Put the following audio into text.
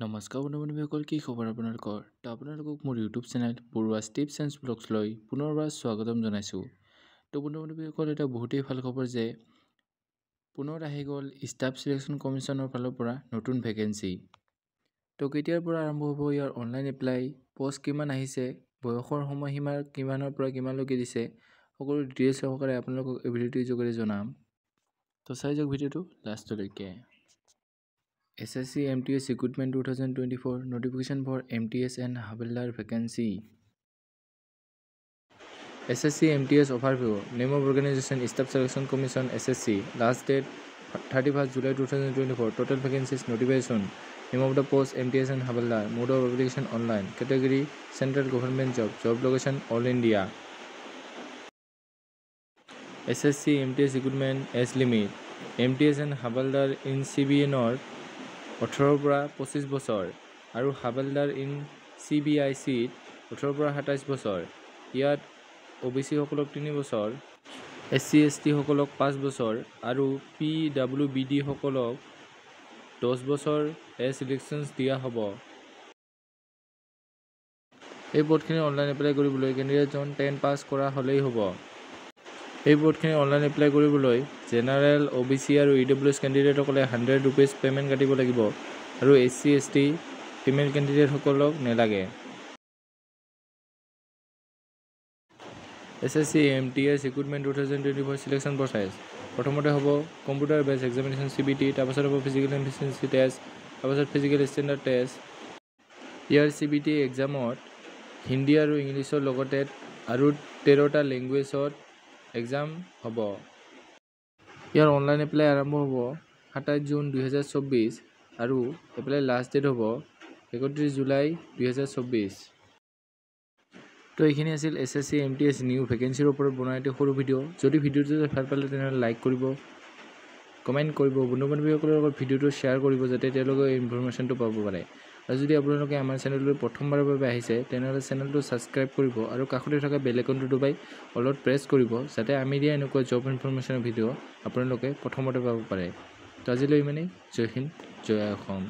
নমস্কাৰ বন্ধু-বান্ধৱীসকল, কি খবৰ আপোনালোকৰ? তো আপোনালোকক মোৰ ইউটিউব চেনেল বৰুৱাছ টিপছ এণ্ড ব্লগছলৈ পুনৰবাৰ স্বাগতম জনাইছোঁ। তো বন্ধু-বান্ধৱীসকল, এটা বহুতেই ভাল খবৰ যে পুনৰ আহি গ'ল ষ্টাফ চিলেকশ্যন কমিশ্যনৰ ফালৰ পৰা নতুন ভেকেঞ্চি। তো কেতিয়াৰ পৰা আৰম্ভ হ'ব ইয়াৰ অনলাইন এপ্লাই, পোষ্ট কিমান আহিছে, বয়সৰ সময়সীমা কিমানৰ পৰা কিমানলৈকে দিছে, সকলো ডিটেইলছ সহকাৰে আপোনালোকক এই ভিডিঅ'টোৰ যোগেৰে জনাম। তো চাই যাওক ভিডিঅ'টো লাষ্টলৈকে। SSC MTS Recruitment 2024 Notification for MTS and Havildar Vacancy. SSC MTS Overview. Name of Organization Staff Selection Commission SSC. Last date 31st July 2024. Total vacancies notification. Name of the post MTS and Havildar. Mode of application online. Category Central Government Job. Job location All India. SSC MTS Recruitment Age Limit. MTS and Havildar in CBN or 18 পৰা 25 বছৰ আৰু havildar in CBIC 18 পৰা 27 বছৰ। ইয়াত OBC সকলক 3 বছৰ, SC ST সকলক 5 বছৰ আৰু PWBD সকলক 10 বছৰ এজ ৰিলেক্সনছ দিয়া হ'ব। এই পদখিনি অনলাইন এপ্লাই কৰিবলৈ কেণ্ডিডেটজন 10 পাছ কৰা হ'লেই হ'ব। এই পদখিনি অনলাইন এপ্লাই কৰিবলৈ জেনাৰেল OBC আৰু EWS কেণ্ডিডেটসকলে 100 rupees পে'মেণ্ট কাটিব লাগিব আৰু SC ST ফিমেল কেণ্ডিডেটসকলক নেলাগে। SSC MTS Recruitment 2024 selection process. প্ৰথমতে হ'ব কম্পিউটাৰ বেছ এক্সামিনেশ্যন CBT, তাৰপাছত হ'ব ফিজিকেল এফিচিয়েঞ্চি টেষ্ট, তাৰপাছত ফিজিকেল ষ্টেণ্ডাৰ্ড টেষ্ট। ইয়াৰ CBT এক্সামত হিন্দী আৰু ইংলিছৰ লগতে আৰু 13টা লেংগুৱেজত এক্সাম হ'ব। ইয়াৰ অনলাইন এপ্লাই আৰম্ভ হ'ব 27 জুন 2024 আৰু এপ্লাই লাষ্ট ডেট হ'ব 31 জুলাই 2024। তো এইখিনি আছিল SSC MTS নিউ ভেকেঞ্চিৰ ওপৰত বনোৱা এটা সৰু ভিডিঅ'। যদি ভিডিঅ'টো ভাল পালে তেনেহ'লে লাইক কৰিব, কমেণ্ট কৰিব, বন্ধু-বান্ধৱীসকলৰ লগত ভিডিঅ'টো শ্বেয়াৰ কৰিব যাতে তেওঁলোকে এই ইনফৰমেশ্যনটো পাব পাৰে। আৰু যদি আপোনালোকে আমাৰ চেনেললৈ প্ৰথমবাৰৰ বাবে আহিছে তেনেহ'লে চেনেলটো ছাবস্ক্ৰাইব কৰিব আৰু কাষতে থকা বেল আইকনটো দবাই অলপ প্ৰেছ কৰিব যাতে আমি দিয়া এনেকুৱা জব ইনফৰমেশ্যনৰ ভিডিঅ' আপোনালোকে প্ৰথমতে পাব পাৰে। তো আজিলৈ ইমানেই। জয় হিন্দ, জয় অসম।